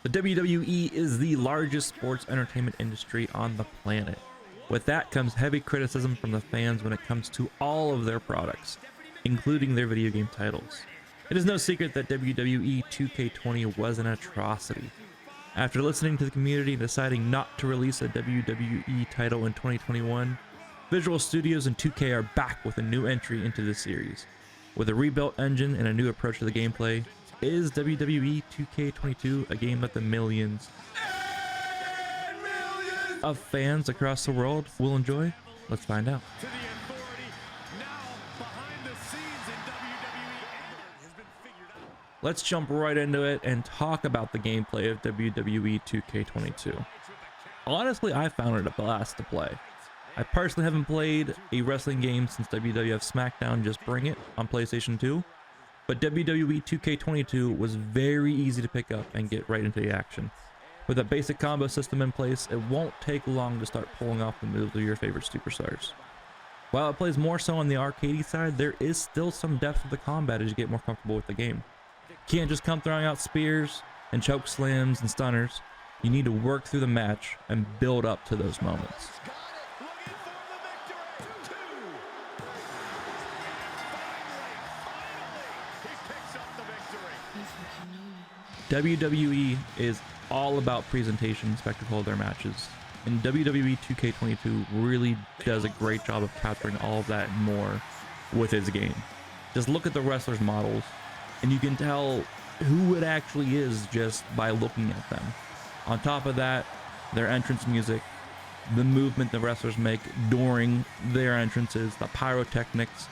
The WWE is the largest sports entertainment industry on the planet. With that comes heavy criticism from the fans when it comes to all of their products, including their video game titles. It is no secret that WWE 2K20 was an atrocity. After listening to the community and deciding not to release a WWE title in 2021, Visual Studios and 2K are back with a new entry into this series. With a rebuilt engine and a new approach to the gameplay, is WWE 2K22 a game that the millions of fans across the world will enjoy? Let's find out. Let's jump right into it and talk about the gameplay of WWE 2K22. Honestly, I found it a blast to play. I personally haven't played a wrestling game since WWF SmackDown Just Bring It on PlayStation 2, but WWE 2K22 was very easy to pick up and get right into the action. With a basic combo system in place, it won't take long to start pulling off the moves of your favorite superstars. While it plays more so on the arcadey side, there is still some depth to the combat as you get more comfortable with the game. You can't just come throwing out spears and choke slams and stunners. You need to work through the match and build up to those moments. WWE is all about presentation and spectacle of their matches, and WWE 2K22 really does a great job of capturing all of that and more with its game. Just look at the wrestlers' models, and you can tell who it actually is just by looking at them. On top of that, their entrance music, the movement the wrestlers make during their entrances, the pyrotechnics,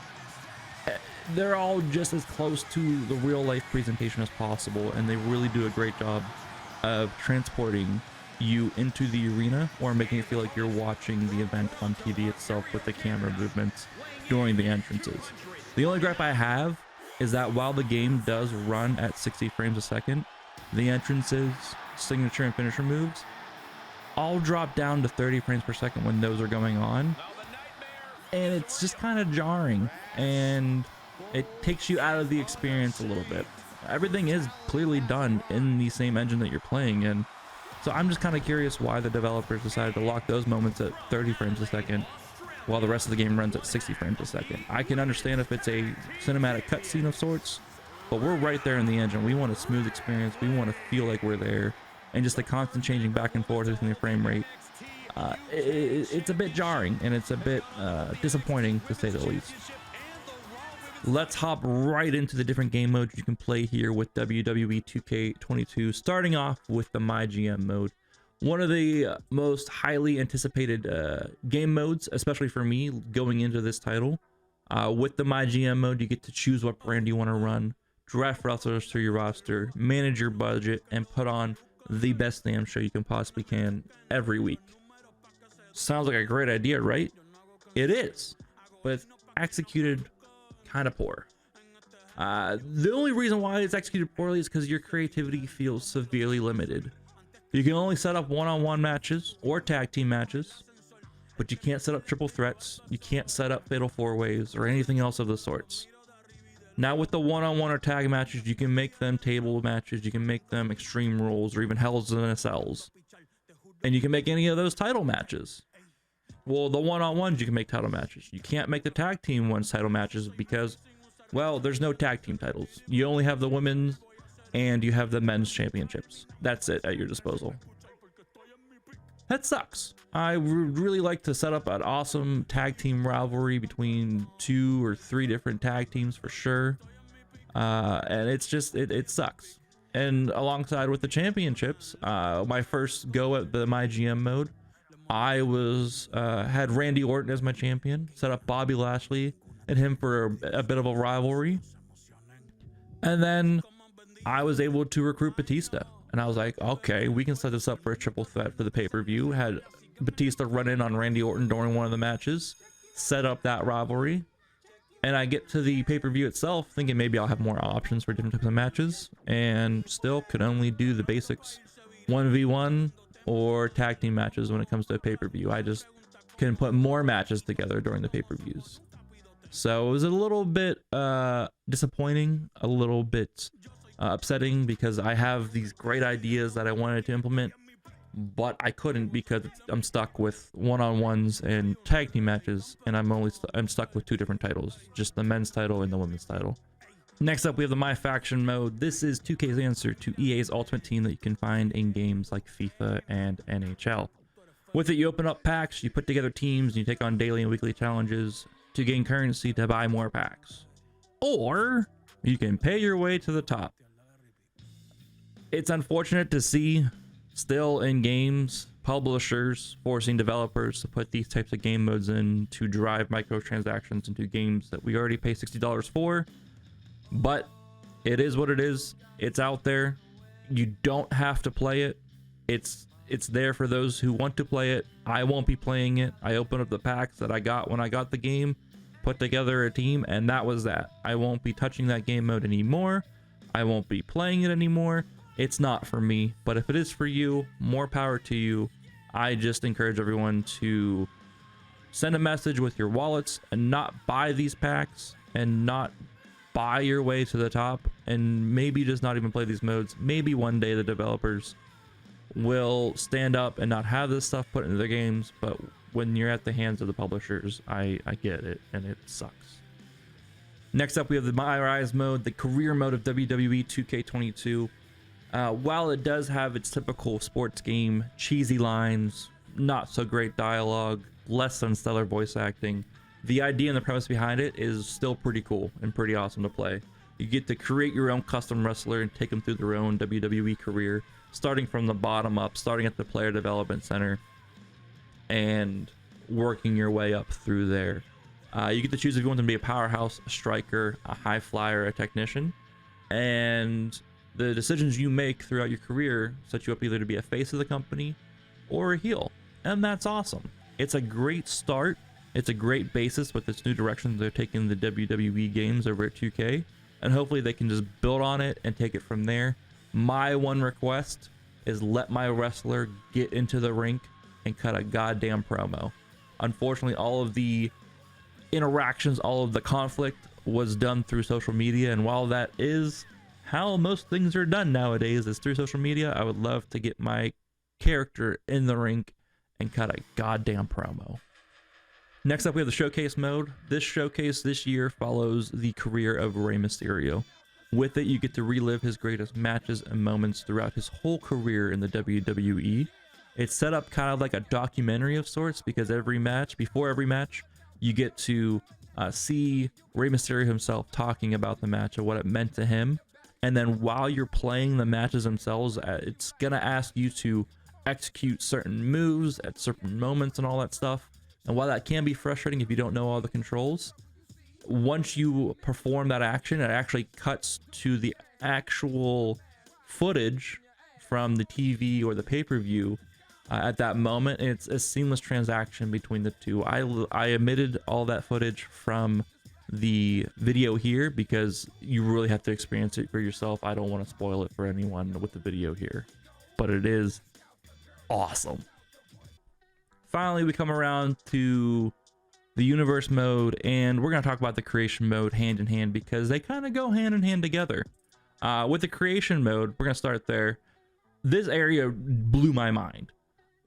they're all just as close to the real life presentation as possible, and they really do a great job of transporting you into the arena or making it feel like you're watching the event on TV itself with the camera movements during the entrances. The only gripe I have is that while the game does run at 60 frames a second, the entrances, signature and finisher moves all drop down to 30 frames per second when those are going on, and it's just kind of jarring, and it takes you out of the experience a little bit. Everything is clearly done in the same engine that you're playing in, so I'm just kind of curious why the developers decided to lock those moments at 30 frames a second while the rest of the game runs at 60 frames a second. I can understand if it's a cinematic cutscene of sorts, but we're right there in the engine. We want a smooth experience. We want to feel like we're there, and just the constant changing back and forth within the frame rate. It's a bit jarring, and it's a bit disappointing to say the least. Let's hop right into the different game modes you can play here with WWE 2K22, starting off with the MyGM mode. One of the most highly anticipated game modes, especially for me going into this title. With the MyGM mode, you get to choose what brand you want to run, draft wrestlers through your roster, manage your budget, and put on the best damn show you can possibly can every week. Sounds like a great idea, right? It is, but it's executed kind of poor. The only reason why it's executed poorly is because your creativity feels severely limited. You can only set up one-on-one matches or tag team matches, but you can't set up triple threats, you can't set up fatal four-ways or anything else of the sorts. Now with the one-on-one or tag matches, you can make them table matches, you can make them extreme rules or even Hells in a Cells, and you can make any of those title matches. Well, the one-on-ones you can make title matches. You can't make the tag team ones title matches because, well, there's no tag team titles. You only have the women's and you have the men's championships. That's it at your disposal. That sucks. I would really like to set up an awesome tag team rivalry between 2 or 3 different tag teams for sure. And it's just, it sucks. And alongside with the championships, my first go at the MyGM mode, I had Randy Orton as my champion, set up Bobby Lashley and him for a bit of a rivalry. And then I was able to recruit Batista. And I was like, okay, we can set this up for a triple threat for the pay-per-view. Had Batista run in on Randy Orton during one of the matches, set up that rivalry. And I get to the pay-per-view itself thinking maybe I'll have more options for different types of matches, and still could only do the basics 1v1 or tag team matches when it comes to a pay-per-view. I just can put more matches together during the pay-per-views. So it was a little bit disappointing, a little bit upsetting because I have these great ideas that I wanted to implement, but I couldn't because I'm stuck with one-on-ones and tag team matches, and I'm stuck with 2 different titles, just the men's title and the women's title. Next up, we have the My Faction mode. This is 2K's answer to EA's Ultimate Team that you can find in games like FIFA and NHL. With it, you open up packs, you put together teams, and you take on daily and weekly challenges to gain currency to buy more packs. Or you can pay your way to the top. It's unfortunate to see still in games publishers forcing developers to put these types of game modes in to drive microtransactions into games that we already pay $60 for. But it is what it is. It's out there. You don't have to play it. It's there for those who want to play it. I won't be playing it. I opened up the packs that I got when I got the game, put together a team, and that was that. I won't be touching that game mode anymore. I won't be playing it anymore. It's not for me, but if it is for you, more power to you. I just encourage everyone to send a message with your wallets and not buy these packs and not buy your way to the top, and maybe just not even play these modes. Maybe one day the developers will stand up and not have this stuff put into their games, but when you're at the hands of the publishers, I get it, and it sucks. Next up, we have the My Rise mode, the career mode of WWE 2K22. While it does have its typical sports game, cheesy lines, not so great dialogue, less than stellar voice acting, the idea and the premise behind it is still pretty cool and pretty awesome to play. You get to create your own custom wrestler and take them through their own WWE career, starting from the bottom up, starting at the player development center, and working your way up through there. You get to choose if you want them to be a powerhouse, a striker, a high flyer, a technician, and the decisions you make throughout your career set you up either to be a face of the company or a heel, and that's awesome. It's a great start. It's a great basis with this new direction they're taking the WWE games over at 2K, and hopefully they can just build on it and take it from there. My one request is let my wrestler get into the rink and cut a goddamn promo. Unfortunately, all of the interactions, all of the conflict was done through social media, and while that is how most things are done nowadays, is through social media, I would love to get my character in the rink and cut a goddamn promo. Next up, we have the showcase mode. This showcase this year follows the career of Rey Mysterio. With it, you get to relive his greatest matches and moments throughout his whole career in the WWE. It's set up kind of like a documentary of sorts, because before every match, you get to see Rey Mysterio himself talking about the match and what it meant to him. And then while you're playing the matches themselves, it's going to ask you to execute certain moves at certain moments and all that stuff. And while that can be frustrating if you don't know all the controls, once you perform that action, it actually cuts to the actual footage from the TV or the pay-per-view at that moment. It's a seamless transaction between the two. I omitted all that footage from the video here because you really have to experience it for yourself. I don't want to spoil it for anyone with the video here, but it is awesome. Finally, we come around to the universe mode, and we're going to talk about the creation mode hand in hand because they kind of go hand in hand together. With the creation mode, we're going to start there. This area blew my mind.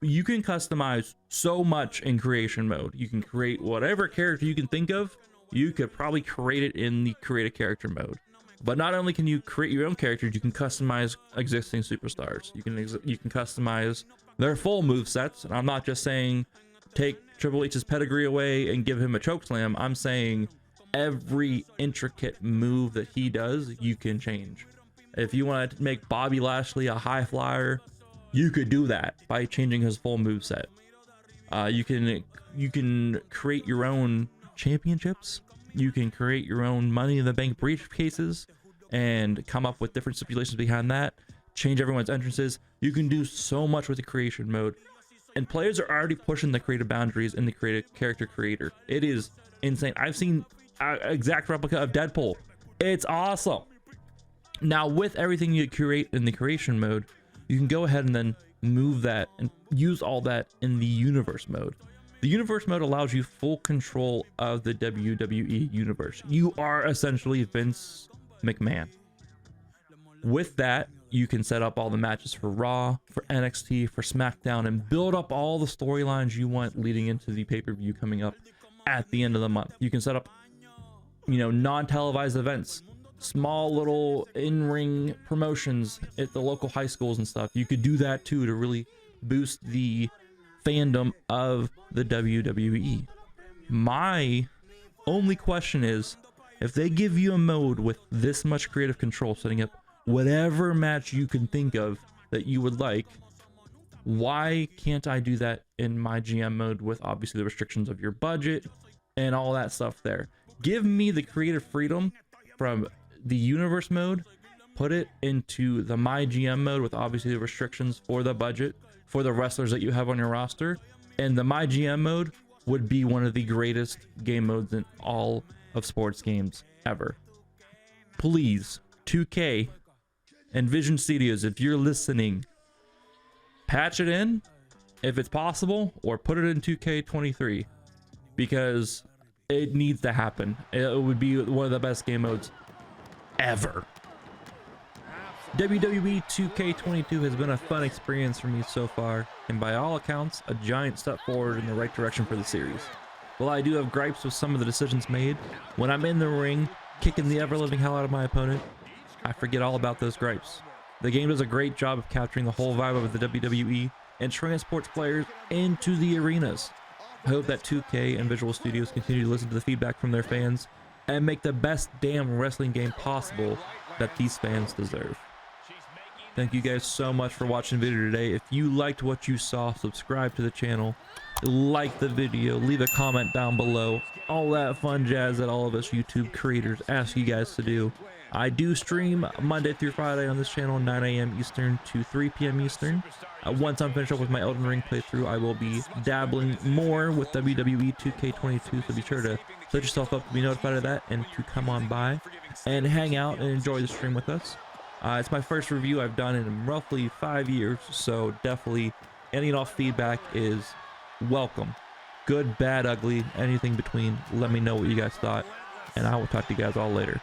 You can customize so much in creation mode. You can create whatever character you can think of. You could probably create it in the create a character mode. But not only can you create your own characters, you can customize existing superstars. You can customize their full move sets. And I'm not just saying take Triple H's pedigree away and give him a chokeslam. I'm saying every intricate move that he does, you can change. If you want to make Bobby Lashley a high flyer, you could do that by changing his full move set. You can create your own championships. You can create your own Money in the Bank briefcases and come up with different stipulations behind that. Change everyone's entrances. You can do so much with the creation mode, and players are already pushing the creative boundaries in the creative character creator. It is insane. I've seen an exact replica of Deadpool. It's awesome. Now, with everything you create in the creation mode, you can go ahead and then move that and use all that in the universe mode. The universe mode allows you full control of the WWE universe. You are essentially Vince McMahon. With that, you can set up all the matches for Raw, for NXT, for SmackDown, and build up all the storylines you want leading into the pay-per-view coming up at the end of the month. You can set up, you know, non-televised events, small little in-ring promotions at the local high schools and stuff. You could do that too to really boost the fandom of the WWE. My only question is, if they give you a mode with this much creative control, setting up whatever match you can think of that you would like, why can't I do that in my GM mode with obviously the restrictions of your budget and all that stuff there? Give me the creative freedom from the universe mode, put it into the my GM mode with obviously the restrictions for the budget for the wrestlers that you have on your roster, and the my GM mode would be one of the greatest game modes in all of sports games ever. Please, 2K and Vision Studios, if you're listening, patch it in if it's possible, or put it in 2K23, because it needs to happen. It would be one of the best game modes ever. WWE 2K22 has been a fun experience for me so far, and by all accounts, a giant step forward in the right direction for the series. While I do have gripes with some of the decisions made, when I'm in the ring, kicking the ever-living hell out of my opponent, I forget all about those gripes. The game does a great job of capturing the whole vibe of the WWE and transports players into the arenas. I hope that 2K and Visual Studios continue to listen to the feedback from their fans and make the best damn wrestling game possible that these fans deserve. Thank you guys so much for watching the video today. If you liked what you saw, subscribe to the channel, like the video, leave a comment down below, all that fun jazz that all of us YouTube creators ask you guys to do. I do stream Monday through Friday on this channel, 9 a.m. Eastern to 3 p.m. Eastern. Once I'm finished up with my Elden Ring playthrough, I will be dabbling more with WWE 2K22, so be sure to set yourself up to be notified of that and to come on by and hang out and enjoy the stream with us. It's my first review I've done in roughly 5 years, so definitely any and all feedback is welcome. Good, bad, ugly, anything between. Let me know what you guys thought, and I will talk to you guys all later.